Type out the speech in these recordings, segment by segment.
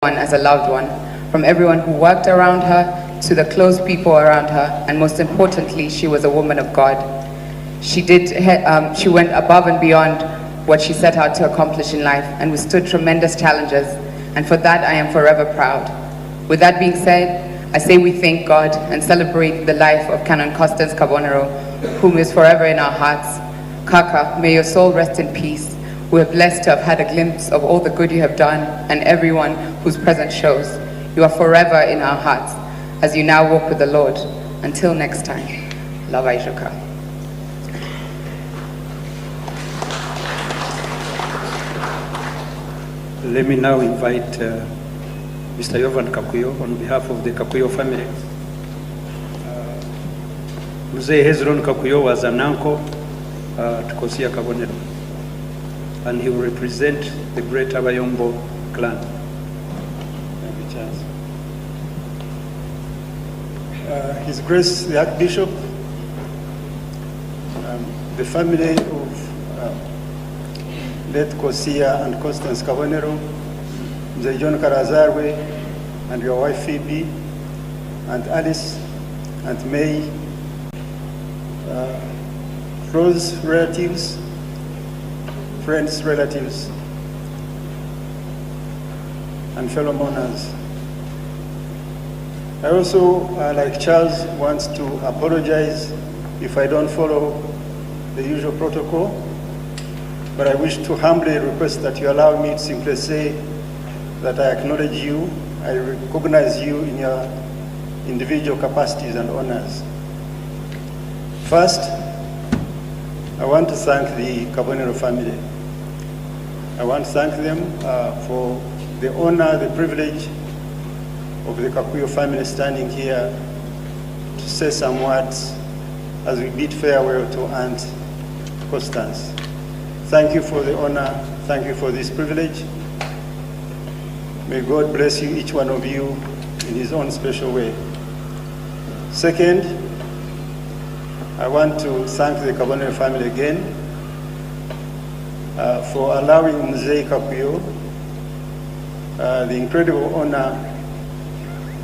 as a loved one, from everyone who worked around her to the close people around her, and most importantly, she was a woman of God. She went above and beyond what she set out to accomplish in life and withstood tremendous challenges, and for that I am forever proud. With that being said, I say we thank God and celebrate the life of Canon Constance Kabonero, whom is forever in our hearts. Kaka, may your soul rest in peace. We are blessed to have had a glimpse of all the good you have done and everyone whose presence shows. You are forever in our hearts as you now walk with the Lord. Until next time, Lava Ijoka. Let me now invite Mr. Yovan Kakuyo on behalf of the Kakuyo family. Mzee Hezron Kakuyo was an uncle to Kosia Kabonero, and he will represent the great Abayombo clan. His Grace the Archbishop, the family of late Kosia and Constance Kabonero, Mzee John Karazarwe, and your wife Phoebe, and Alice, and May, close relatives, friends, relatives, and fellow mourners. I also, like Charles, want to apologize if I don't follow the usual protocol, but I wish to humbly request that you allow me to simply say that I acknowledge you, I recognize you in your individual capacities and honors. First, I want to thank the Kabonero family. I want to thank them for the honor, the privilege of the Kakuyo family standing here to say some words as we bid farewell to Aunt Constance. Thank you for the honor, thank you for this privilege. May God bless you, each one of you, in his own special way. Second, I want to thank the Kabonero family again for allowing Mzee Kakuyo the incredible honor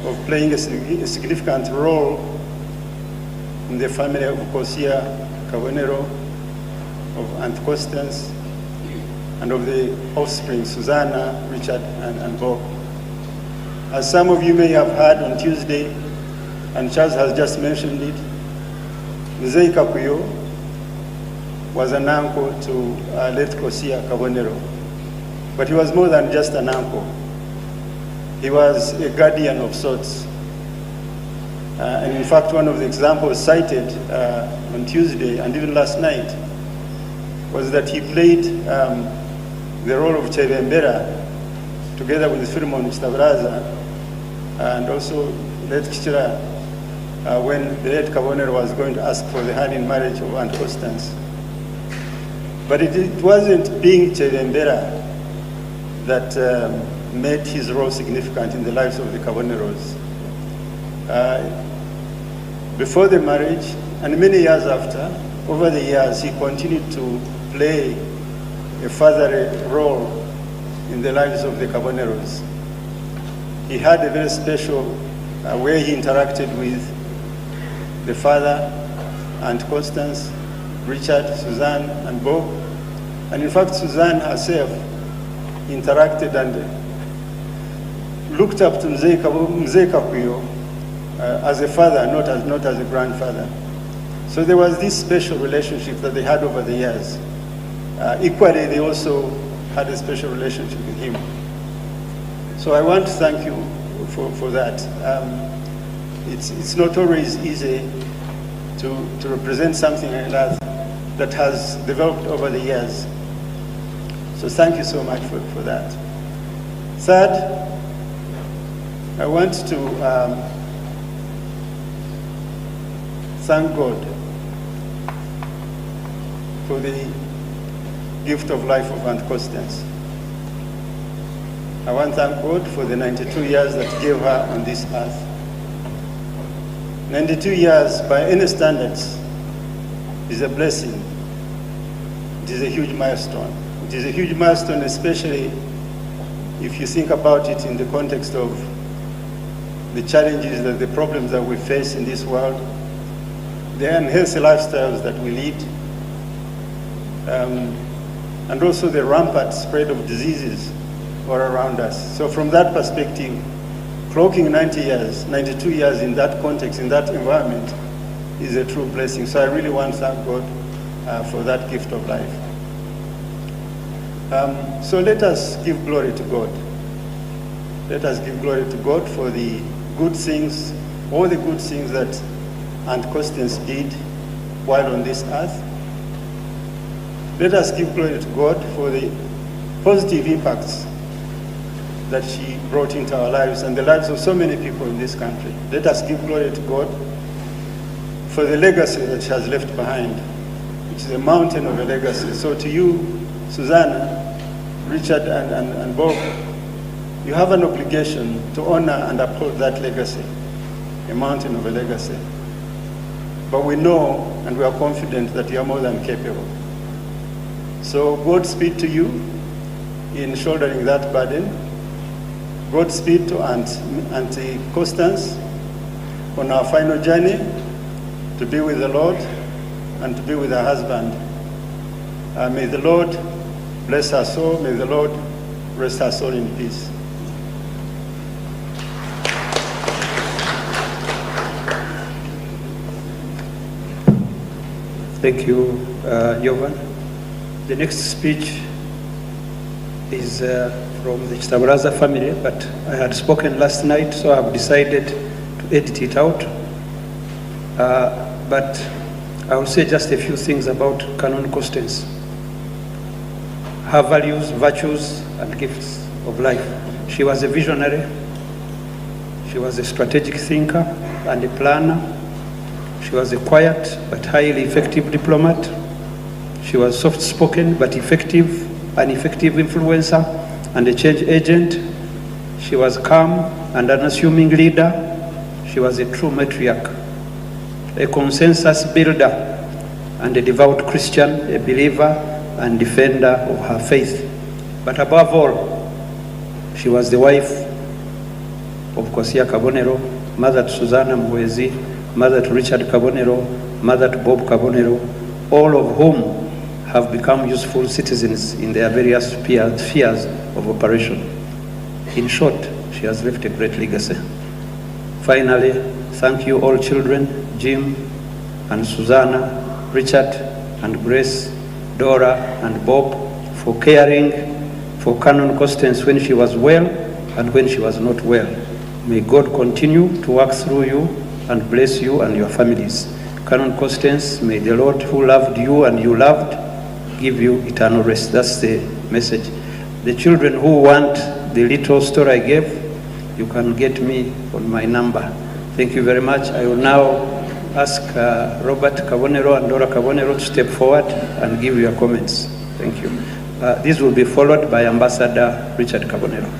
of playing a significant role in the family of Kosia Kabonero, of Aunt Constance, and of the offspring, Susanna, Richard, and Bob. As some of you may have heard on Tuesday, and Charles has just mentioned it, Mzee Kakuyo was an uncle to late Kosia Kabonero, but he was more than just an uncle. He was a guardian of sorts. And in fact, one of the examples cited on Tuesday and even last night was that he played the role of Chevembera together with Philemon Chitabaraza and also late Kichira when the late Kabonero was going to ask for the hand in marriage of Aunt Constance. But it wasn't being Chevembera that made his role significant in the lives of the Kaboneros. Before the marriage, and many years after, over the years, he continued to play a fatherly role in the lives of the Kaboneros. He had a very special way he interacted with the father, Aunt Constance, Richard, Suzanne, and Bob. And in fact, Suzanne herself interacted and looked up to Mzee Kakuyo as a father, not as a grandfather. So there was this special relationship that they had over the years. Equally, they also had a special relationship with him. So I want to thank you for that. It's not always easy to represent something like that has developed over the years. So thank you so much for that. Third, I want to thank God for the gift of life of Aunt Constance. I want to thank God for the 92 years that gave her on this earth. 92 years, by any standards, is a blessing. It is a huge milestone. It is a huge milestone, especially if you think about it in the context of the challenges, the problems that we face in this world, the unhealthy lifestyles that we lead, and also the rampant spread of diseases all around us. So from that perspective, clocking 92 years in that context, in that environment, is a true blessing. So I really want to thank God for that gift of life. So let us give glory to God. Let us give glory to God for the good things, all the good things that Aunt Constance did while on this earth. Let us give glory to God for the positive impacts that she brought into our lives and the lives of so many people in this country. Let us give glory to God for the legacy that she has left behind, which is a mountain of a legacy. So to you, Susanna, Richard, and Bob, you have an obligation to honor and uphold that legacy, a mountain of a legacy. But we know and we are confident that you are more than capable. So Godspeed to you in shouldering that burden. Godspeed to Auntie Constance on our final journey to be with the Lord and to be with her husband. May the Lord bless her soul. May the Lord rest her soul in peace. Thank you, Jovan. The next speech is from the Chitaburaza family, but I had spoken last night, so I've decided to edit it out. But I will say just a few things about Canon Constance. Her values, virtues, and gifts of life. She was a visionary. She was a strategic thinker and a planner. She was a quiet but highly effective diplomat. She was soft-spoken but effective, an effective influencer and a change agent. She was calm and unassuming leader. She was a true matriarch, a consensus builder and a devout Christian, a believer and defender of her faith. But above all, she was the wife of Kosia Kabonero, mother to Susanna Mwezi, mother to Richard Kabonero, mother to Bob Kabonero, all of whom have become useful citizens in their various spheres of operation. In short, she has left a great legacy. Finally, thank you all children, Jim and Susanna, Richard and Grace, Dora and Bob, for caring for Canon Constance when she was well and when she was not well. May God continue to work through you and bless you and your families. Canon Constance, may the Lord who loved you and you loved give you eternal rest. That's the message. The children who want the little story I gave, you can get me on my number. Thank you very much. I will now ask Robert Kabonero and Dora Kabonero to step forward and give your comments. Thank you. This will be followed by Ambassador Richard Kabonero.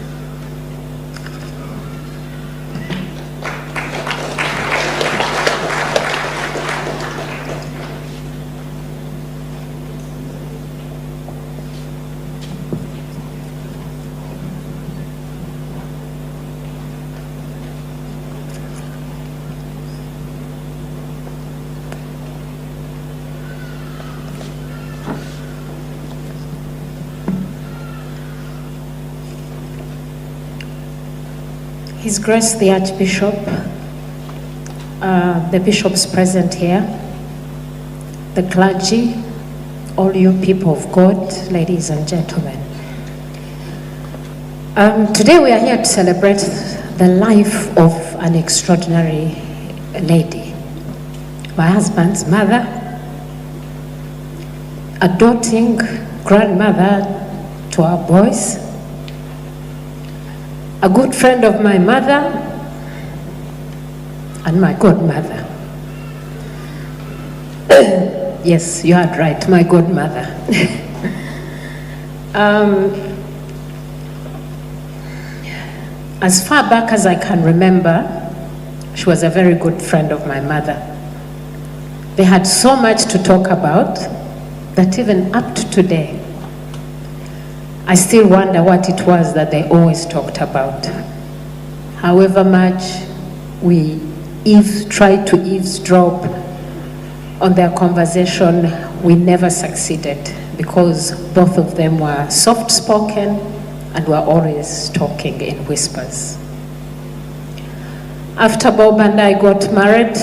His Grace the Archbishop, the bishops present here, the clergy, all you people of God, ladies and gentlemen. Today we are here to celebrate the life of an extraordinary lady, my husband's mother, a doting grandmother to our boys, a good friend of my mother, and my godmother. Yes, you heard right, my godmother. As far back as I can remember, she was a very good friend of my mother. They had so much to talk about that even up to today, I still wonder what it was that they always talked about. However much we tried to eavesdrop on their conversation, we never succeeded because both of them were soft-spoken and were always talking in whispers. After Bob and I got married,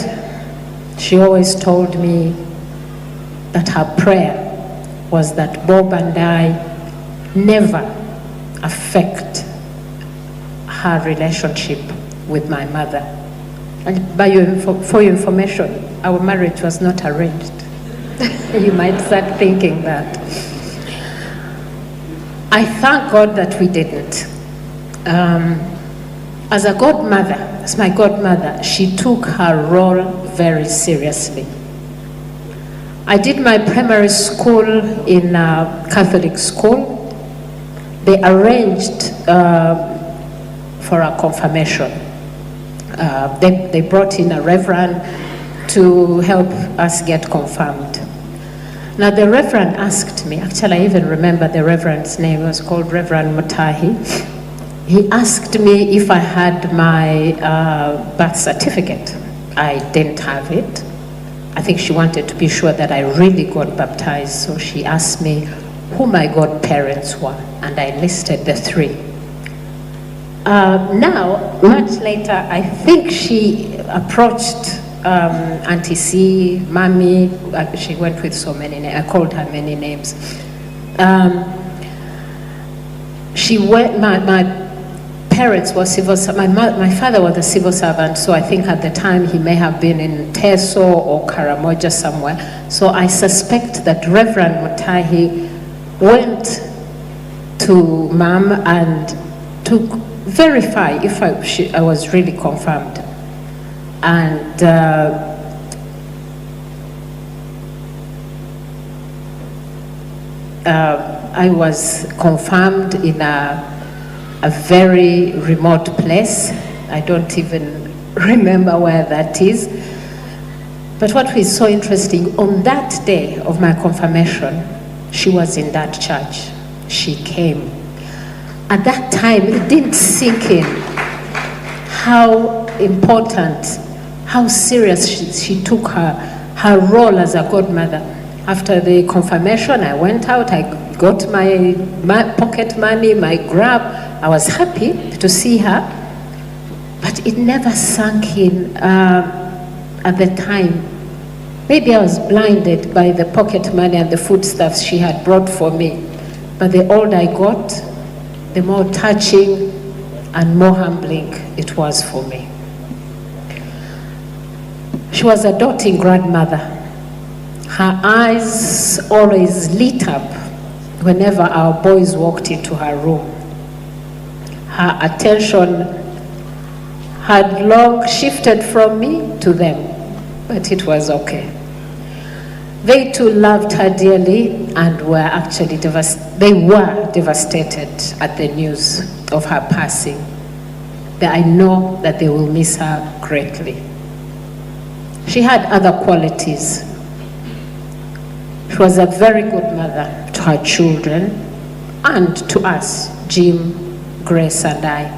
she always told me that her prayer was that Bob and I never affect her relationship with my mother. And for your information, our marriage was not arranged. You might start thinking that. I thank God that we didn't. As a godmother, as my godmother, she took her role very seriously. I did my primary school in a Catholic school. They arranged for a confirmation. They brought in a reverend to help us get confirmed. Now the reverend asked me, actually I even remember the reverend's name, it was called Reverend Mutahi. He asked me if I had my birth certificate. I didn't have it. I think she wanted to be sure that I really got baptized, so she asked me who my godparents were, and I listed the three. Now, much later, I think she approached Auntie C, Mommy, she went with so many names, I called her many names. She went, my parents were civil, my father was a civil servant, so I think at the time he may have been in Teso or Karamoja somewhere. So I suspect that Reverend Mutahi went to Mom and to verify if I was really confirmed. And I was confirmed in a very remote place. I don't even remember where that is. But what was so interesting, on that day of my confirmation, she was in that church. She came. At that time, it didn't sink in how important, how serious she took her role as a godmother. After the confirmation, I went out, I got my pocket money, my grab. I was happy to see her, but it never sank in at the time. Maybe I was blinded by the pocket money and the foodstuffs she had brought for me. But the older I got, the more touching and more humbling it was for me. She was a doting grandmother. Her eyes always lit up whenever our boys walked into her room. Her attention had long shifted from me to them, but it was okay. They too loved her dearly and were actually devastated at the news of her passing. That I know that they will miss her greatly. She had other qualities. She was a very good mother to her children and to us, Jim, Grace, and I.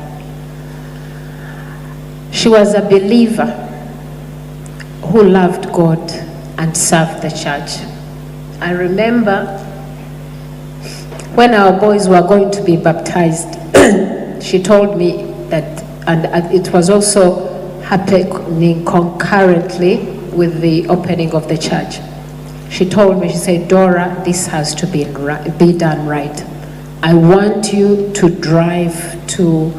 She was a believer who loved God and served the church. I remember when our boys were going to be baptized, she told me that, and it was also happening concurrently with the opening of the church. She told me, she said, Dora, this has to be done right. I want you to drive to,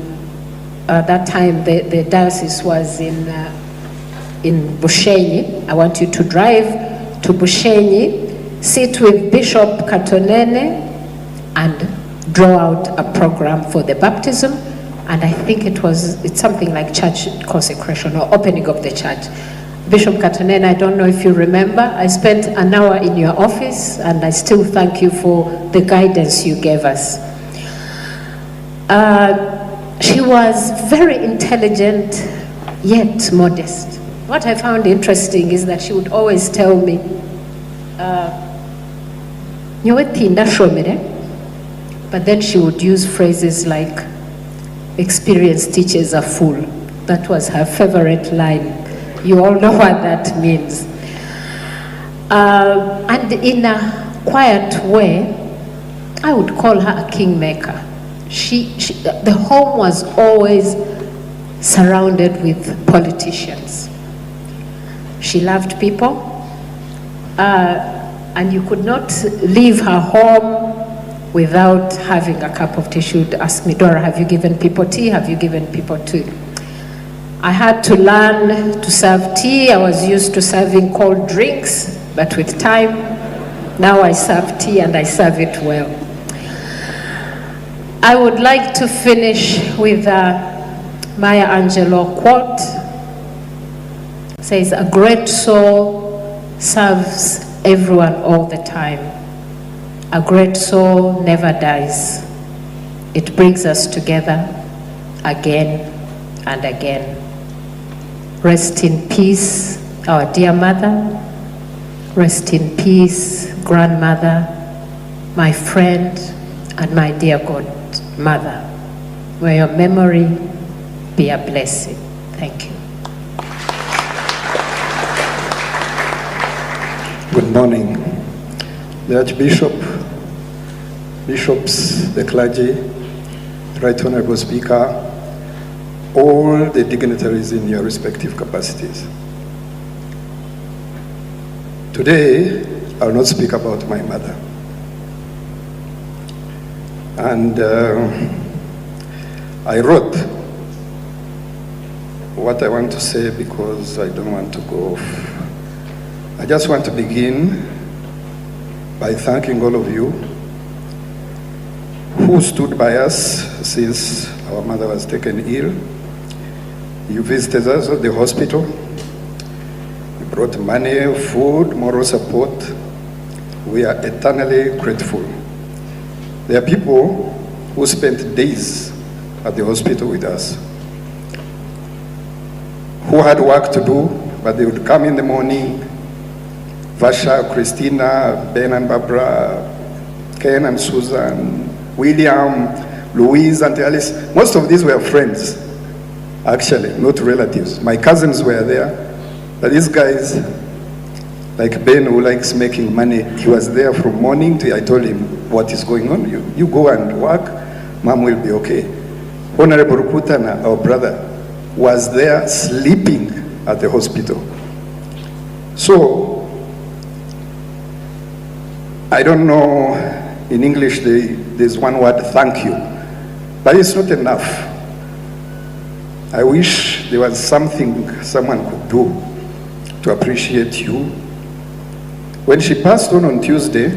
that time the diocese was in Bushenyi. I want you to drive to Bushenyi, sit with Bishop Katonene, and draw out a program for the baptism. And I think it's something like church consecration or opening of the church. Bishop Katonene, I don't know if you remember, I spent an hour in your office, and I still thank you for the guidance you gave us. She was very intelligent, yet modest. What I found interesting is that she would always tell me, But then she would use phrases like, experienced teachers are full. That was her favorite line. You all know what that means. And in a quiet way, I would call her a kingmaker. The home was always surrounded with politicians. She loved people, and you could not leave her home without having a cup of tea. She would ask me, Dora, have you given people tea? Have you given people tea? I had to learn to serve tea. I was used to serving cold drinks, but with time, now I serve tea and I serve it well. I would like to finish with Maya Angelou quote. It says, a great soul serves everyone all the time. A great soul never dies. It brings us together again and again. Rest in peace, our dear mother. Rest in peace, grandmother, my friend, and my dear godmother. May your memory be a blessing. Thank you. Good morning. The Archbishop, bishops, the clergy, Right Honorable Speaker, all the dignitaries in your respective capacities. Today, I will not speak about my mother. And I wrote what I want to say because I don't want to go off. I just want to begin by thanking all of you who stood by us since our mother was taken ill. You visited us at the hospital. You brought money, food, moral support. We are eternally grateful. There are people who spent days at the hospital with us, who had work to do, but they would come in the morning. Vasha, Christina, Ben and Barbara, Ken and Susan, William, Louise and Alice. Most of these were friends, actually, not relatives. My cousins were there, but these guys, like Ben who likes making money, he was there from morning till I told him what is going on. You go and work, Mom will be okay. Honorable Rukutana, our brother, was there sleeping at the hospital. So, I don't know, in English there's one word, thank you, but it's not enough. I wish there was something someone could do to appreciate you. When she passed on Tuesday,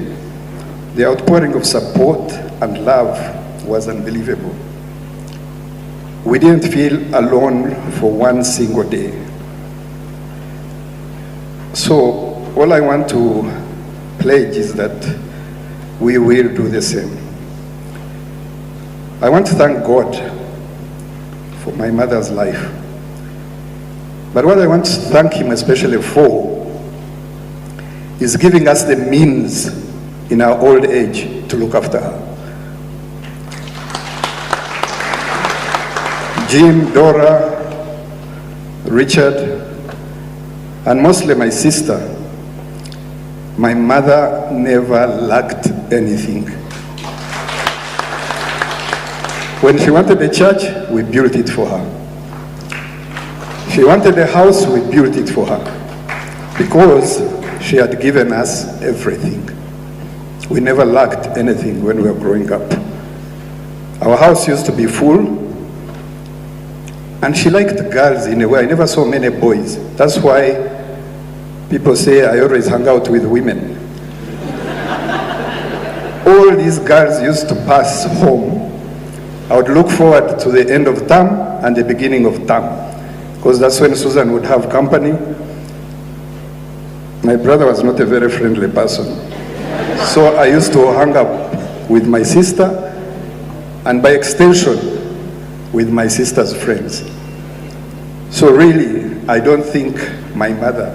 the outpouring of support and love was unbelievable. We didn't feel alone for one single day. So all I want to pledge is that we will do the same. I want to thank God for my mother's life. But what I want to thank him especially for is giving us the means in our old age to look after her. Jim, Dora, Richard, and mostly my sister. My mother never lacked anything. When she wanted a church, we built it for her. She wanted a house, we built it for her. Because she had given us everything. We never lacked anything when we were growing up. Our house used to be full, and she liked girls in a way. I never saw many boys. That's why people say I always hung out with women. All these girls used to pass home. I would look forward to the end of term and the beginning of term, because that's when Susan would have company. My brother was not a very friendly person. So I used to hang up with my sister, and by extension, with my sister's friends. So really, I don't think my mother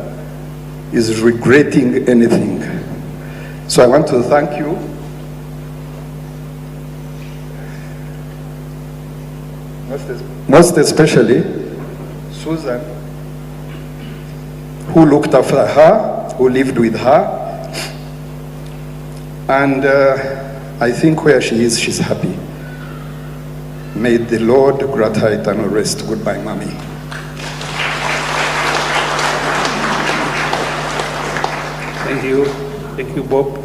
is regretting anything. So I want to thank you most especially Susan, who looked after her, who lived with her. And I think where she is, she's happy. May the Lord grant her eternal rest. Goodbye, Mommy. Thank you, Bob.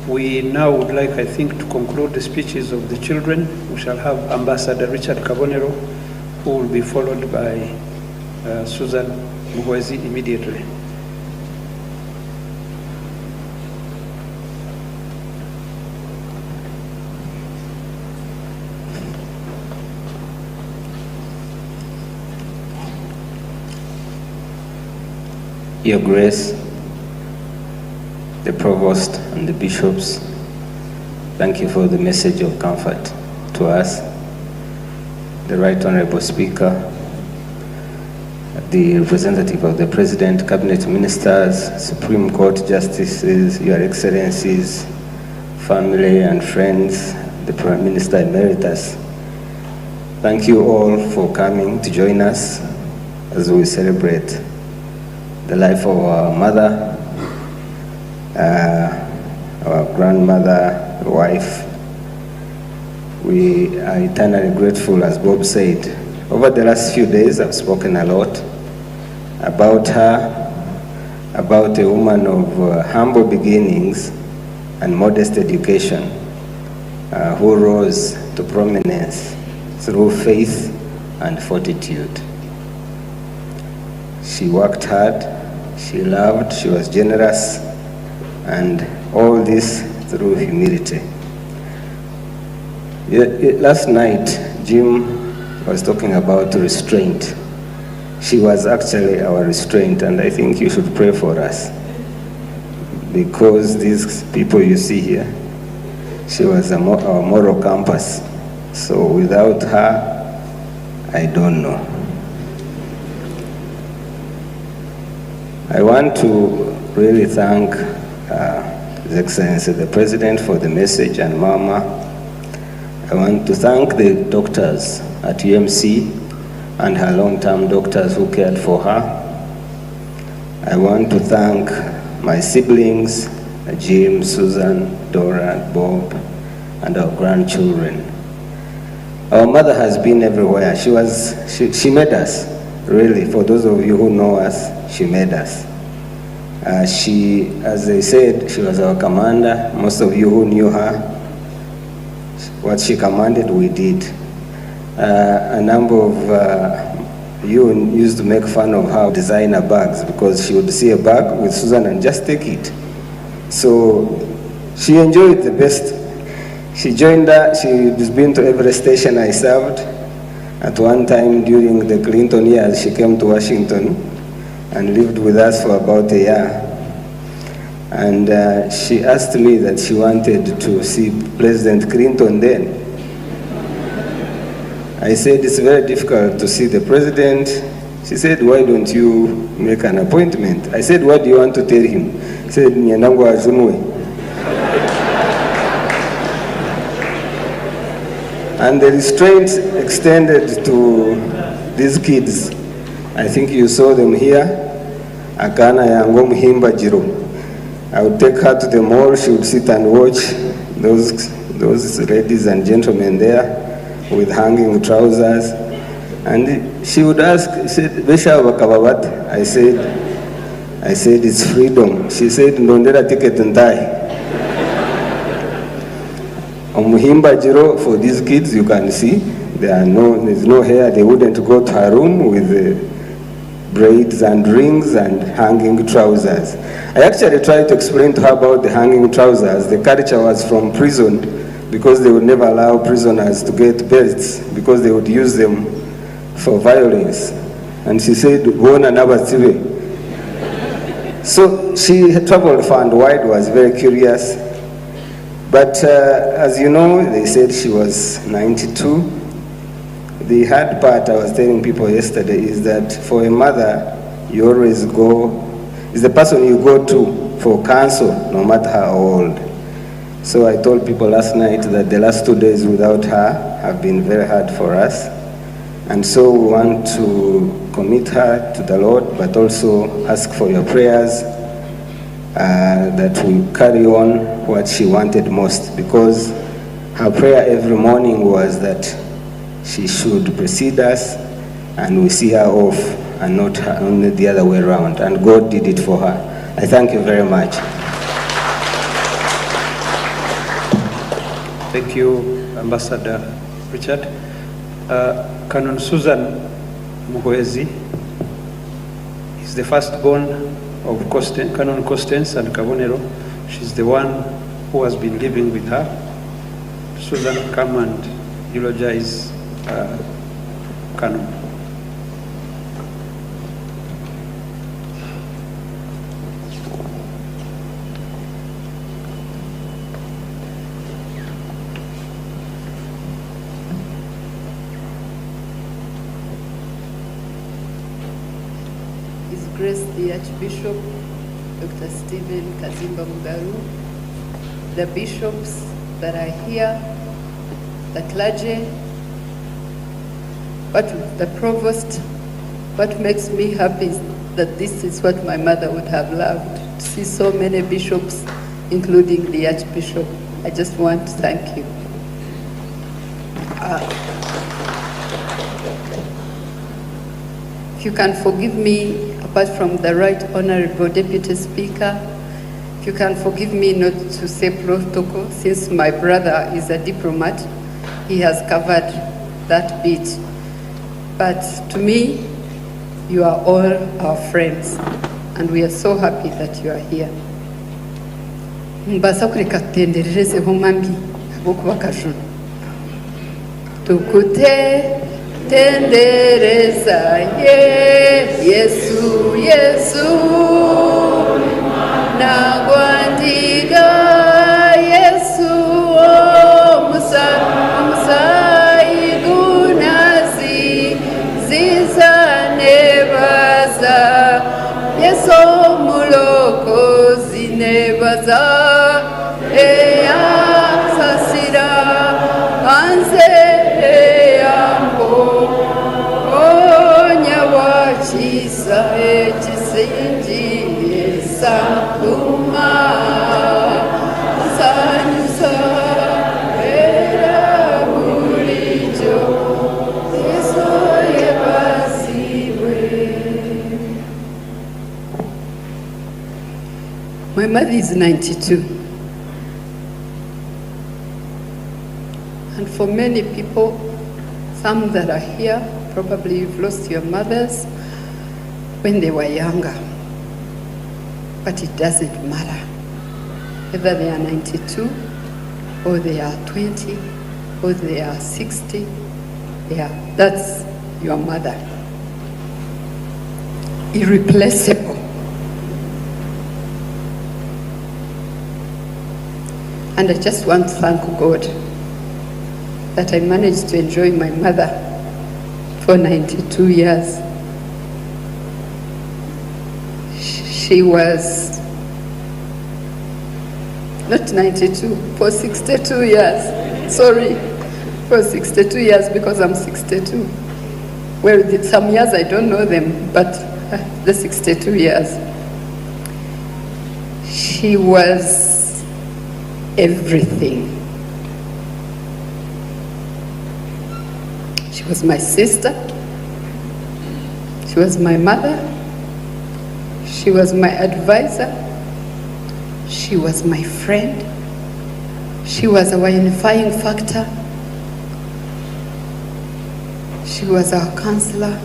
We now would like, I think, to conclude the speeches of the children. We shall have Ambassador Richard Kabonero, who will be followed by Susan Muhwezi immediately. Your Grace, the Provost and the Bishops, thank you for the message of comfort to us. The Right Honorable Speaker, the representative of the President, Cabinet Ministers, Supreme Court Justices, Your Excellencies, family and friends, the Prime Minister Emeritus. Thank you all for coming to join us as we celebrate the life of our mother, our grandmother, wife. We are eternally grateful, as Bob said. Over the last few days, I've spoken a lot about her, about a woman of humble beginnings and modest education, who rose to prominence through faith and fortitude. She worked hard, she loved, she was generous, and all this through humility. Last night, Jim was talking about restraint. She was actually our restraint, and I think you should pray for us, because these people you see here, she was our moral compass. So without her, I don't know. I want to really thank His Excellency the President for the message, and Mama. I want to thank the doctors at UMC and her long-term doctors who cared for her. I want to thank my siblings, Jim, Susan, Dora, Bob, and our grandchildren. Our mother has been everywhere. She made us, really. For those of you who know us, she made us. She, as I said, she was our commander. Most of you who knew her, what she commanded, we did. A number of you used to make fun of her designer bags, because she would see a bag with Susan and just take it. So she enjoyed the best. She joined her, she's been to every station I served. At one time during the Clinton years, she came to Washington and lived with us for about a year. And she asked me that she wanted to see President Clinton then. I said, it's very difficult to see the president. She said, why don't you make an appointment? I said, what do you want to tell him? She said, Nyanangu Azunwe. And the restraint extended to these kids. I think you saw them here. Akana yango muhimba jiro. I would take her to the mall. She would sit and watch those ladies and gentlemen there with hanging trousers. And she would ask, she said, Besha wakababat? I said, it's freedom. She said, ndondera ticket and die. On Muhimba Jiro, for these kids, you can see, there's no hair. They wouldn't go to her room with braids and rings and hanging trousers. I actually tried to explain to her about the hanging trousers. The culture was from prison, because they would never allow prisoners to get belts, because they would use them for violence. And she said, Bona Nabatsiwe. So she traveled far and wide, was very curious. But as you know, they said she was 92. The hard part I was telling people yesterday is that for a mother, you always go, is the person you go to for counsel, no matter how old. So I told people last night that the last 2 days without her have been very hard for us. And so we want to commit her to the Lord, but also ask for your prayers that we carry on what she wanted most, because her prayer every morning was that she should precede us and we see her off and not only the other way around. And God did it for her. I thank you very much. Thank you, Ambassador Richard. Canon Susan Muhwezi is the firstborn of Canon Constance and Kabonero. She's the one who has been living with her. Susan, come and eulogize Canon. His Grace the Archbishop, Dr. Stephen Kazimba Mugaru, the bishops that are here, the clergy, the provost. What makes me happy is that this is what my mother would have loved, to see so many bishops, including the Archbishop. I just want to thank you. If you can forgive me, apart from the Right Honorable Deputy Speaker, if you can forgive me not to say protocol, since my brother is a diplomat, he has covered that bit. But to me, you are all our friends, and we are so happy that you are here. Mbasa kureka tutenderereze homambi abokuba kajuna. Tukute tendereza Yesu Yesu nagwandiga Yesu musaigunazi zizanebaza Yesu muloko zinebaza eya sasira anze eyambo onyawachiza echisinjire sakuma sanyusa era bulijo Yesu yebasiwe. My mother is 92. And for many people, some that are here, probably you've lost your mothers when they were younger. But it doesn't matter. Whether they are 92, or they are 20, or they are 60, that's your mother. Irreplaceable. And I just want to thank God that I managed to enjoy my mother for 92 years. She was not 92, for 62 years. Sorry, for 62 years because I'm 62. Well, some years I don't know them, but the 62 years. She was everything. She was my sister. She was my mother. She was my advisor. She was my friend. She was our unifying factor. She was our counselor.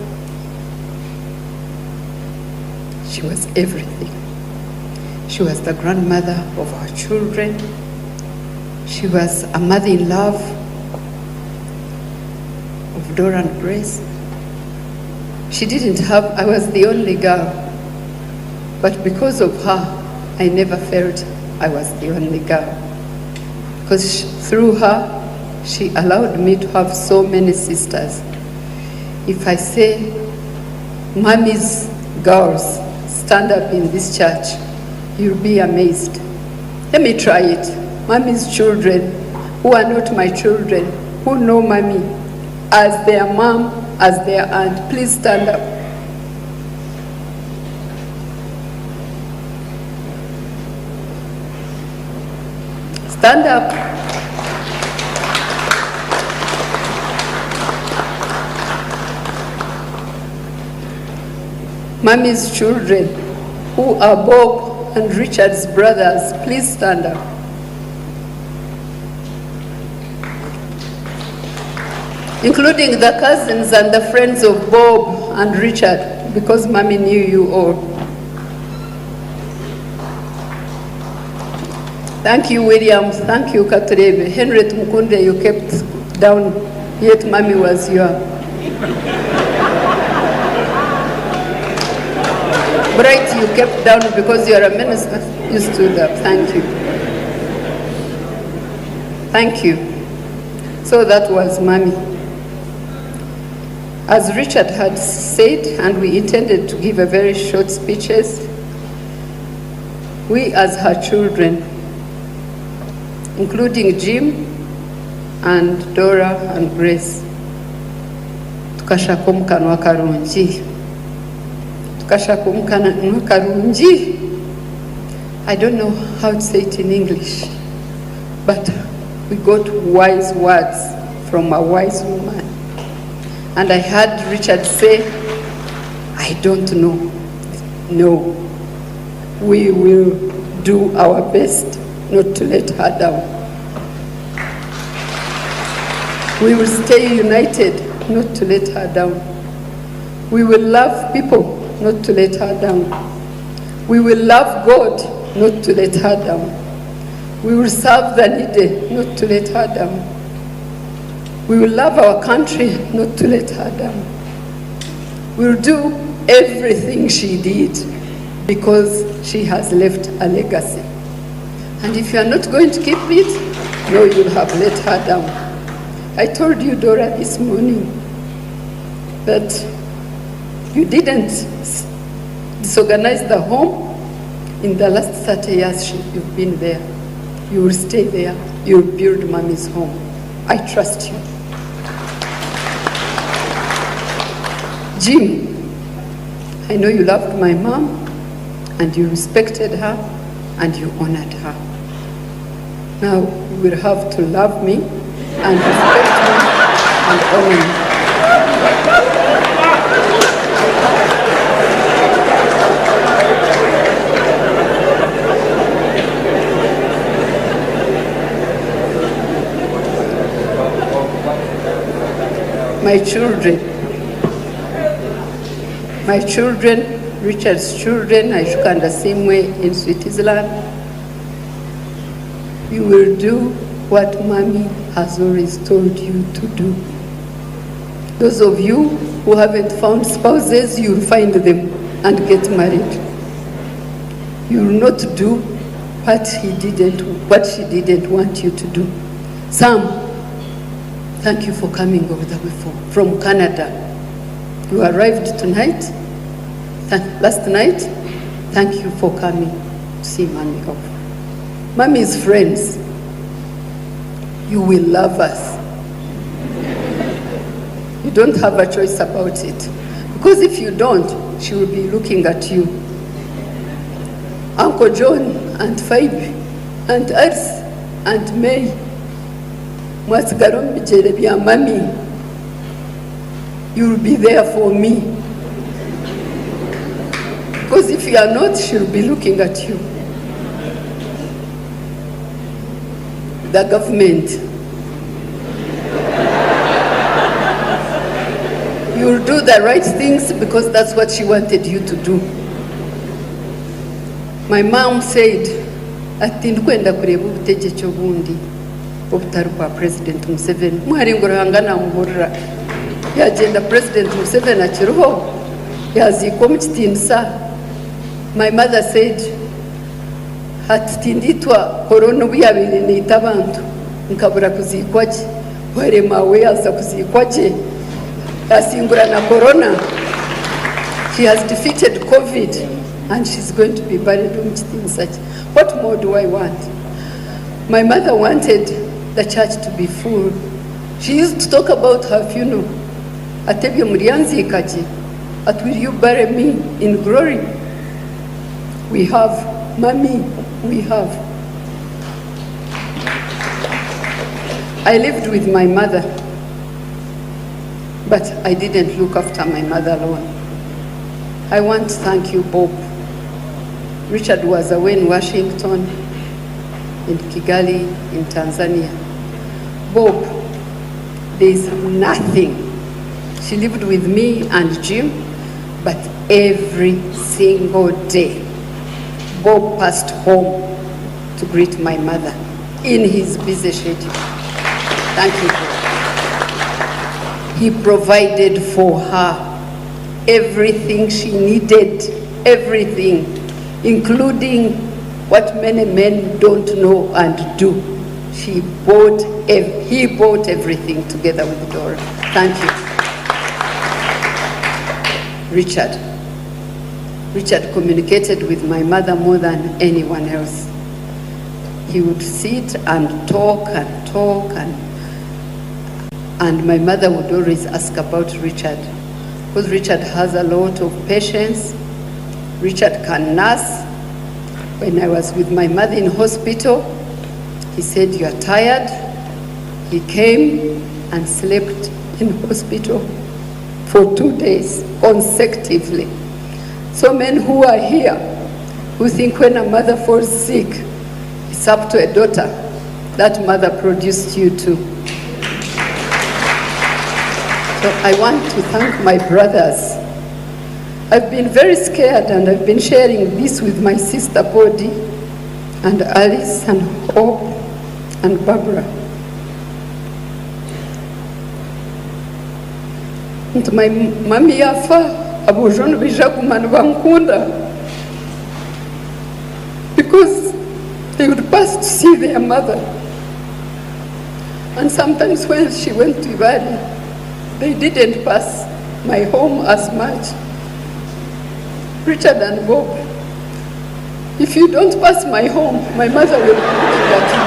She was everything. She was the grandmother of our children. She was a mother-in-law of Dora and Grace. She didn't have, I was the only girl, but because of her, I never felt I was the only girl. Because through her, she allowed me to have so many sisters. If I say, Mommy's girls, stand up in this church, you'll be amazed. Let me try it. Mommy's children, who are not my children, who know Mommy as their mom, as their aunt. Please stand up. Stand up. Mommy's children, who are Bob and Richard's brothers, please stand up. Including the cousins and the friends of Bob and Richard, because Mommy knew you all. Thank you, William. Thank you, Katurebe. Henriette Mukunde, you kept down, yet Mommy was here. Bright, you kept down because you are a minister. You stood up. Thank you. Thank you. So that was Mommy. As Richard had said, and we intended to give a very short speeches, we as her children, including Jim and Dora and Grace, tukashaka omukanwa karungi. Tukashaka omukanwa karungi. I don't know how to say it in English, but we got wise words from a wise woman. And I heard Richard say, I don't know. No, we will do our best not to let her down. We will stay united, not to let her down. We will love people, not to let her down. We will love God, not to let her down. We will serve the needy, not to let her down. We will love our country, not to let her down. We will do everything she did because she has left a legacy. And if you are not going to keep it, no, you have let her down. I told you, Dora, this morning that you didn't disorganize the home. In the last 30 years you've been there. You will stay there. You will build Mommy's home. I trust you. Jim, I know you loved my mom, and you respected her, and you honored her. Now you will have to love me, and respect me, and honor me. My children, Richard's children, I shook the same way in Switzerland. You will do what Mommy has always told you to do. Those of you who haven't found spouses, you'll find them and get married. You will not do what she didn't want you to do. Sam, thank you for coming over the way from Canada. You arrived tonight, last night. Thank you for coming to see Mommy off. Mommy's friends, you will love us. You don't have a choice about it. Because if you don't, she will be looking at you. Uncle John, Aunt Phoebe, Aunt Alice, Aunt May, mwasigara mu bigere bya Mommy. You will be there for me. Because if you are not, she will be looking at you. The government. You will do the right things because that's what she wanted you to do. My mom said, ati ndikwenda kureba ubutegetsi obundi obutari bwa President Museveni. Mwari ngorahangana muhurira. Yagenda President Museveni akiriho yazikwa mu kitinisa. My mother said, hati tinditwa korona ubuyabire nita abantu nkabura kuzikwa ki were mawe yaza kuzikwa ki yasingura na corona. She has defeated COVID and she's going to be buried on kitinisa. What more do I want? My mother wanted the church to be full. She used to talk about her funeral atebye mulyanziikaki, at will you bury me in glory? We have, mommy, we have. I lived with my mother, but I didn't look after my mother alone. I want to thank you, Bob. Richard was away in Washington, in Kigali, in Tanzania. Bob, there is nothing. She lived with me and Jim, but every single day, Bob passed home to greet my mother in his busy schedule. Thank you, Bob. He provided for her everything she needed, everything, including what many men don't know and do. He bought everything together with Dora. Thank you. Richard communicated with my mother more than anyone else. He would sit and talk, and my mother would always ask about Richard, because Richard has a lot of patience. Richard can nurse. When I was with my mother in hospital, he said, "You are tired." He came and slept in hospital for 2 days consecutively. So men who are here, who think when a mother falls sick, it's up to a daughter, that mother produced you too. So I want to thank my brothers. I've been very scared, and I've been sharing this with my sister Bodhi, and Alice, and Hope, and Barbara. And my mommy yafa, abojonu bijakumana bankunda, because they would pass to see their mother. And sometimes when she went to Ibadi, they didn't pass my home as much. Richard and Bob, if you don't pass my home, my mother will put that in.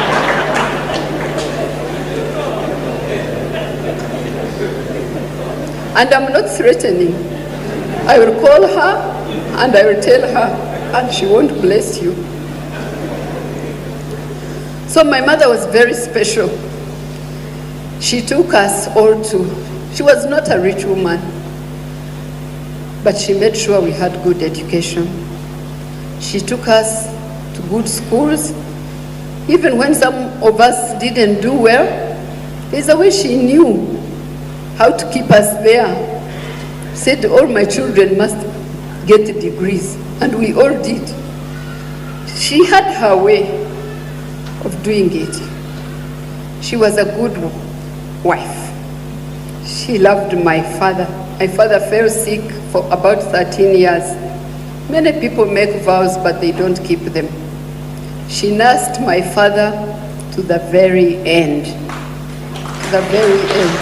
And I'm not threatening. I will call her and I will tell her, and she won't bless you. So my mother was very special. She took us all to, she was not a rich woman, but she made sure we had good education. She took us to good schools. Even when some of us didn't do well, there's a way she knew how to keep us there. Said all my children must get degrees, and we all did. She had her way of doing it. She was a good wife. She loved my father. My father fell sick for about 13 years. Many people make vows, but they don't keep them. She nursed my father to the very end. The very end.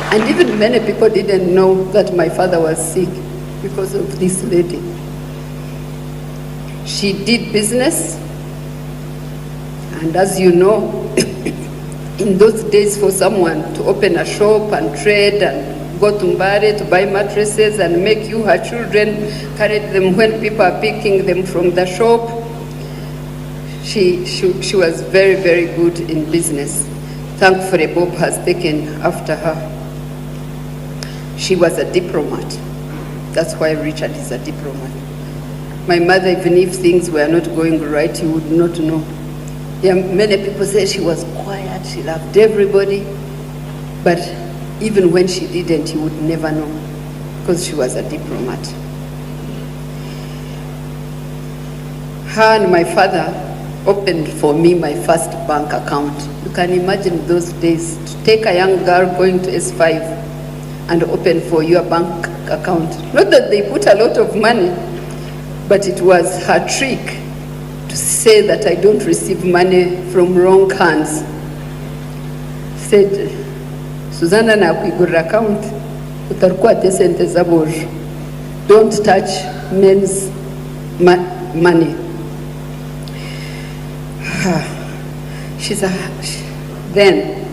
And even many people didn't know that my father was sick because of this lady. She did business, and as you know, in those days for someone to open a shop and trade and go to Mbare to buy mattresses and make you her children, carry them when people are picking them from the shop, she was very, very good in business. Thankfully, Bob has taken after her. She was a diplomat. That's why Richard is a diplomat. My mother, even if things were not going right, he would not know. Yeah, many people say she was quiet, she loved everybody, but even when she didn't, he would never know, because she was a diplomat. Her and my father opened for me my first bank account. You can imagine those days, to take a young girl going to S5 and open for you a bank account. Not that they put a lot of money, but it was her trick to say that I don't receive money from wrong hands. Said, Susanna na kuigura account, utakuwa tesente zaboju. Don't touch men's money. Then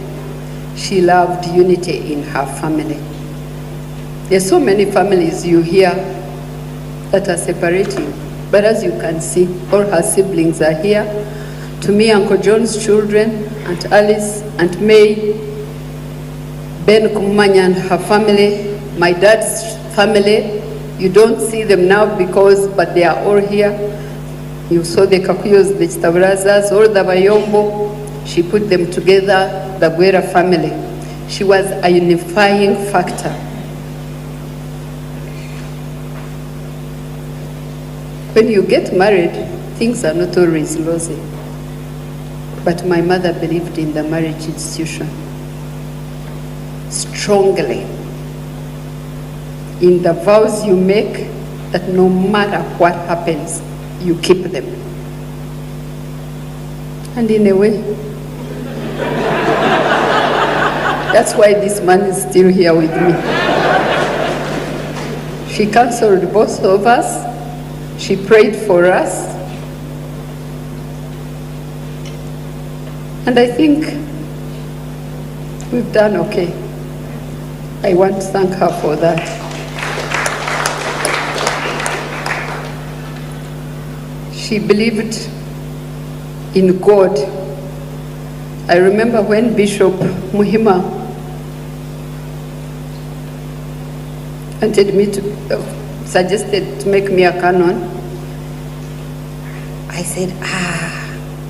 she loved unity in her family. There's so many families you hear that are separating, but as you can see, all her siblings are here. To me, Uncle John's children, Aunt Alice, Aunt May, Ben Kumanya and her family, my dad's family. You don't see them now but they are all here. You saw the Kakuyos, the Chitabrazas, all the Bayombo. She put them together, the Guerra family. She was a unifying factor. When you get married, things are not always rosy. But my mother believed in the marriage institution strongly. In the vows you make, that no matter what happens, you keep them. And in a way, that's why this man is still here with me. She counseled both of us. She prayed for us. And I think we've done okay. I want to thank her for that. She believed in God. I remember when Bishop Muhima wanted me to, suggested to make me a canon. I said,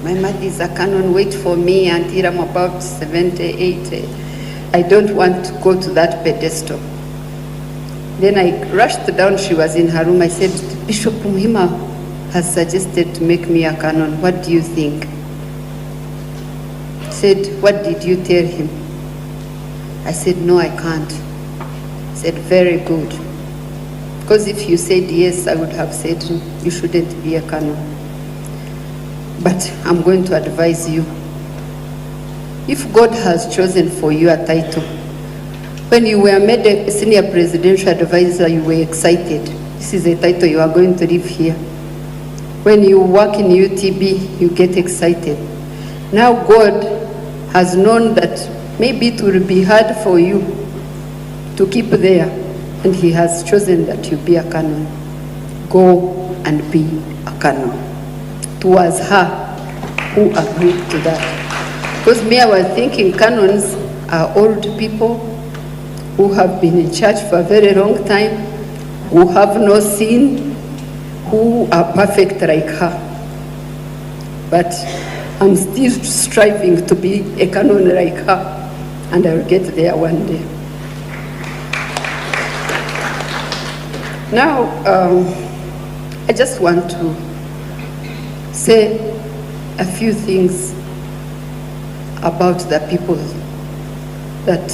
my mother is a canon, wait for me until I'm about 70, 80. I don't want to go to that pedestal. Then I rushed down, she was in her room. I said, Bishop Muhima has suggested to make me a canon. What do you think? Said, what did you tell him? I said, no, I can't. Said, very good. Because if you said yes, I would have said you shouldn't be a canon. But I'm going to advise you. If God has chosen for you a title, when you were made a senior presidential advisor, you were excited. This is a title you are going to live here. When you work in UTB, you get excited. Now God has known that maybe it will be hard for you to keep there, and he has chosen that you be a canon. Go and be a canon. It was her who agreed to that. Because me, I was thinking canons are old people who have been in church for a very long time, who have no sin, who are perfect like her. But I'm still striving to be a canon like her, and I will get there one day. Now, I just want to say a few things about the people that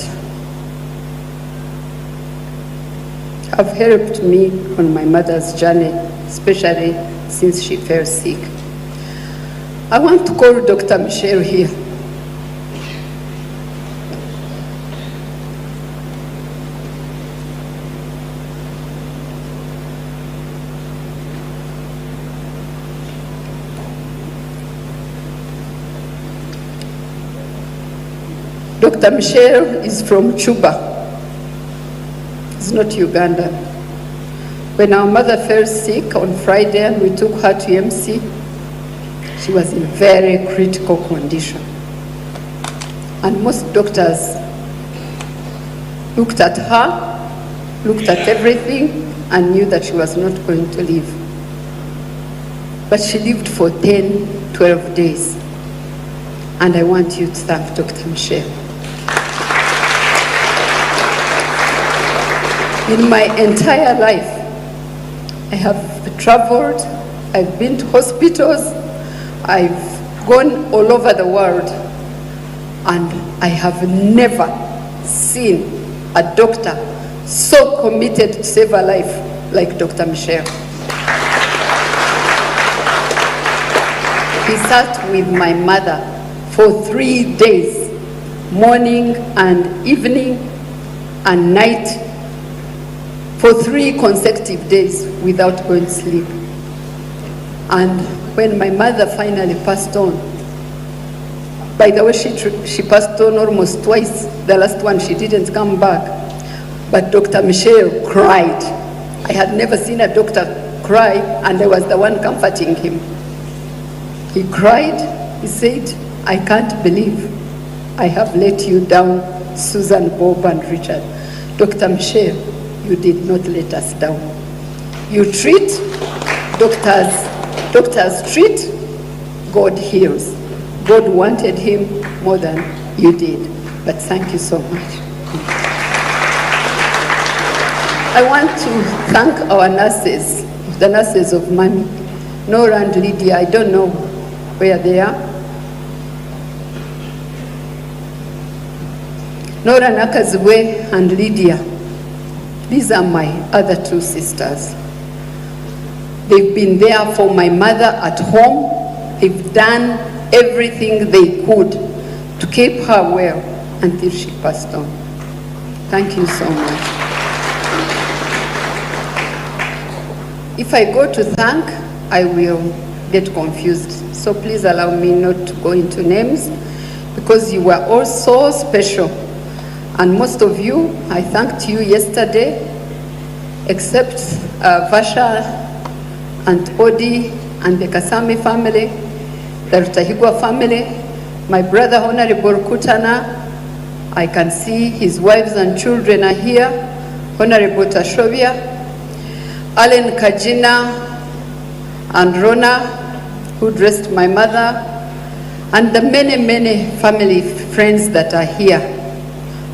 have helped me on my mother's journey, especially since she fell sick. I want to call Dr. Michelle here. Dr. Michelle is from Chuba. It's not Uganda. When our mother fell sick on Friday and we took her to MC, she was in very critical condition. And most doctors looked at her, looked at everything, and knew that she was not going to live. But she lived for 10, 12 days. And I want you to thank Dr. Michelle. In my entire life, I have traveled, I've been to hospitals, I've gone all over the world, and I have never seen a doctor so committed to save a life like Dr. Michelle. He sat with my mother for 3 days, morning and evening and night, for 3 consecutive days without going to sleep. And when my mother finally passed on, by the way, she passed on almost twice. The last one, she didn't come back. But Dr. Michelle cried. I had never seen a doctor cry, and I was the one comforting him. He cried. He said, I can't believe I have let you down, Susan, Bob, and Richard. Dr. Michelle, you did not let us down. You treat, doctors treat, God heals. God wanted him more than you did. But thank you so much. I want to thank our nurses, the nurses of Mami, Nora and Lydia. I don't know where they are. Nora Nakazwe and Lydia. These are my other two sisters. They've been there for my mother at home. They've done everything they could to keep her well until she passed on. Thank you so much. If I go to thank, I will get confused. So please allow me not to go into names, because you were all so special. And most of you, I thanked you yesterday, except Vasha and Odi and the Kasami family, the Rutahigwa family, my brother Honorable Kutana. I can see his wives and children are here. Honorable Tashovia, Allen Kajina and Rona, who dressed my mother, and the many, many family friends that are here.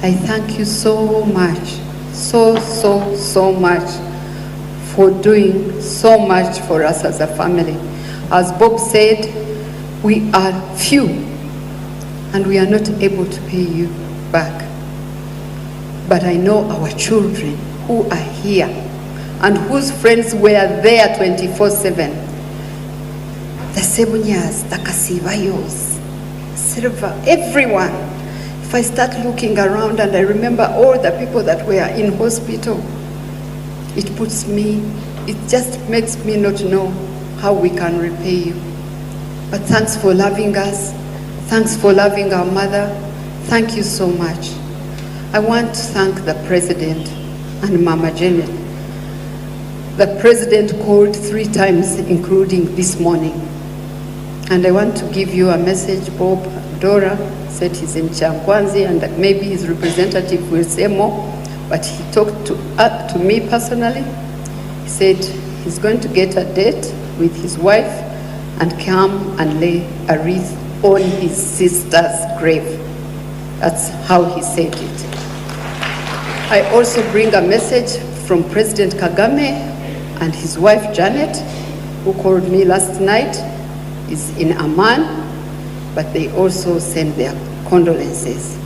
I thank you so much, so much for doing so much for us as a family. As Bob said, we are few and we are not able to pay you back. But I know our children who are here and whose friends were there 24/7. The Sebunyas, the Kasivayos, Silva, everyone. If I start looking around and I remember all the people that were in hospital, it just makes me not know how we can repay you. But thanks for loving us. Thanks for loving our mother. Thank you so much. I want to thank the President and Mama Janet. The President called 3 times, including this morning. And I want to give you a message. Bob Dora said he's in Chankwanzi, and maybe his representative will say more, but he talked to me personally. He said he's going to get a date with his wife and come and lay a wreath on his sister's grave. That's how he said it. I also bring a message from President Kagame and his wife Janet, who called me last night, is in Amman, but they also send their condolences.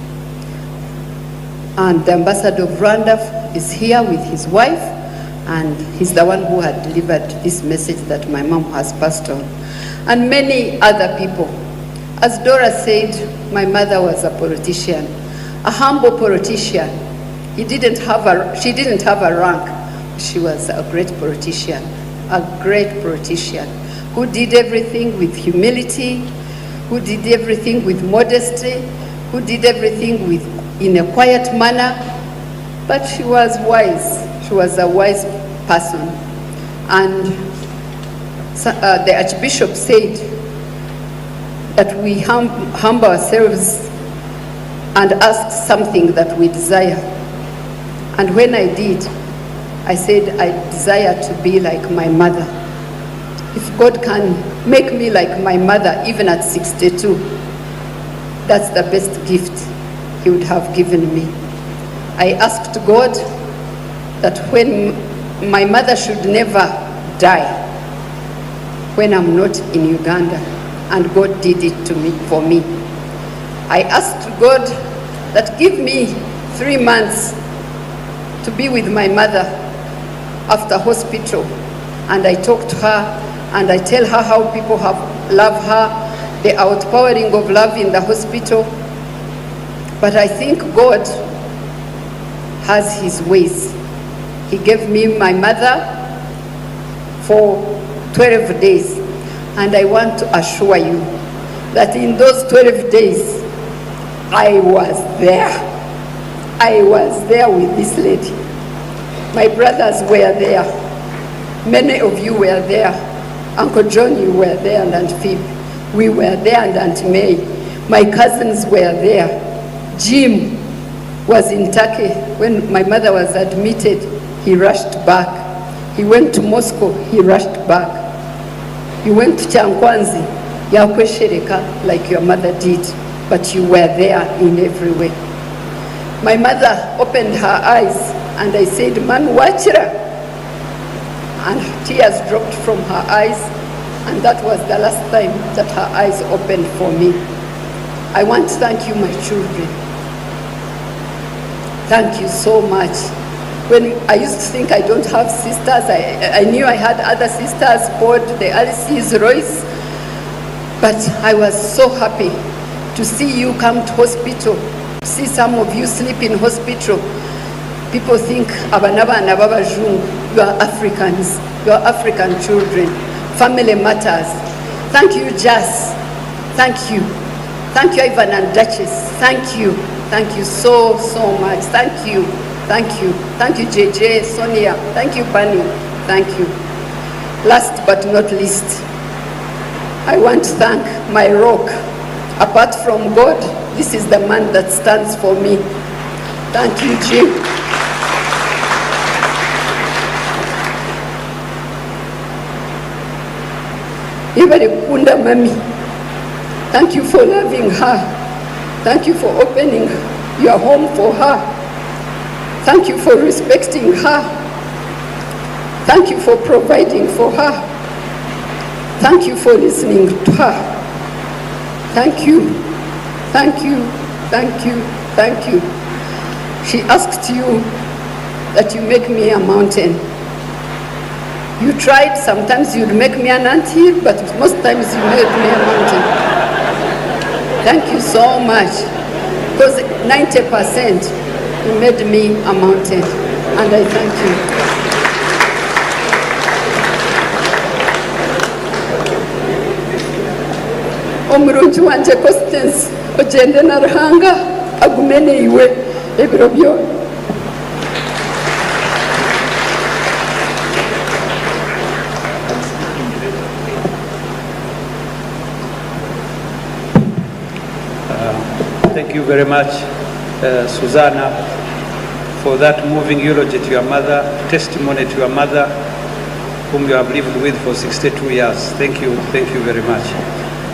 And the ambassador of Rwanda is here with his wife, and he's the one who had delivered this message that my mom has passed on. And many other people. As Dora said, my mother was a politician, a humble politician. She didn't have a rank. She was a great politician who did everything with humility, who did everything with modesty, who did everything in a quiet manner, but she was wise. She was a wise person. And the Archbishop said that we humble ourselves and ask something that we desire. And when I did, I said I desire to be like my mother. If God can make me like my mother, even at 62, that's the best gift He would have given me. I asked God that when my mother should never die, when I'm not in Uganda, and God did it for me. I asked God that give me 3 months to be with my mother after hospital, and I talk to her and I tell her how people love her, the outpouring of love in the hospital. But I think God has His ways. He gave me my mother for 12 days, and I want to assure you that in those 12 days, I was there. I was there with this lady. My brothers were there. Many of you were there. Uncle John, you were there, and Aunt Phoebe. We were there, and Aunt May. My cousins were there. Jim was in Turkey. When my mother was admitted, he rushed back. He went to Moscow, he rushed back. You went to Chankwanzi, Yakweshereka, like your mother did, but you were there in every way. My mother opened her eyes, and I said, "Man, wachira," and tears dropped from her eyes, and that was the last time that her eyes opened for me. I want to thank you, my children. Thank you so much. When I used to think I don't have sisters, I knew I had other sisters, Paul, the Alice's, Royce, but I was so happy to see you come to hospital, see some of you sleep in hospital. People think, "Abanabana babajungu," you are Africans, you are African children. Family matters. Thank you, Jas. Thank you. Thank you, Ivan and Duchess. Thank you. Thank you so, so much. Thank you. Thank you. Thank you, JJ, Sonia. Thank you, Pani. Thank you. Last but not least, I want to thank my rock. Apart from God, this is the man that stands for me. Thank you, Jim. Ibarikunda Mami. Thank you for loving her. Thank you for opening your home for her. Thank you for respecting her. Thank you for providing for her. Thank you for listening to her. Thank you. Thank you. Thank you. Thank you. She asked you that you make me a mountain. You tried, sometimes you'd make me an anthill, but most times you made me a mountain. Thank you so much, because 90% you made me a mountain, and I thank you. Omurungi wanje Constance, ogende na Ruhanga, agumene iwe ebiro byona. Thank you very much, Susanna, for that moving eulogy to your mother, testimony to your mother, whom you have lived with for 62 years. Thank you very much.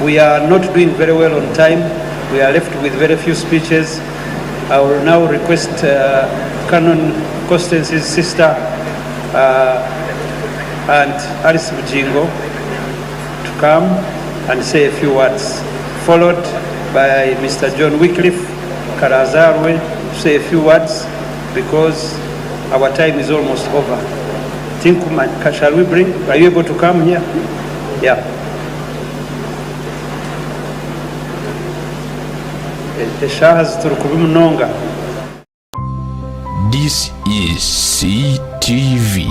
We are not doing very well on time. We are left with very few speeches. I will now request Canon Constance's sister and Alice Mujingo to come and say a few words, followed by Mr. John Wycliffe Karazarwe to say a few words, because our time is almost over. Shall we bring? Are you able to come here? Yeah. This is CTV.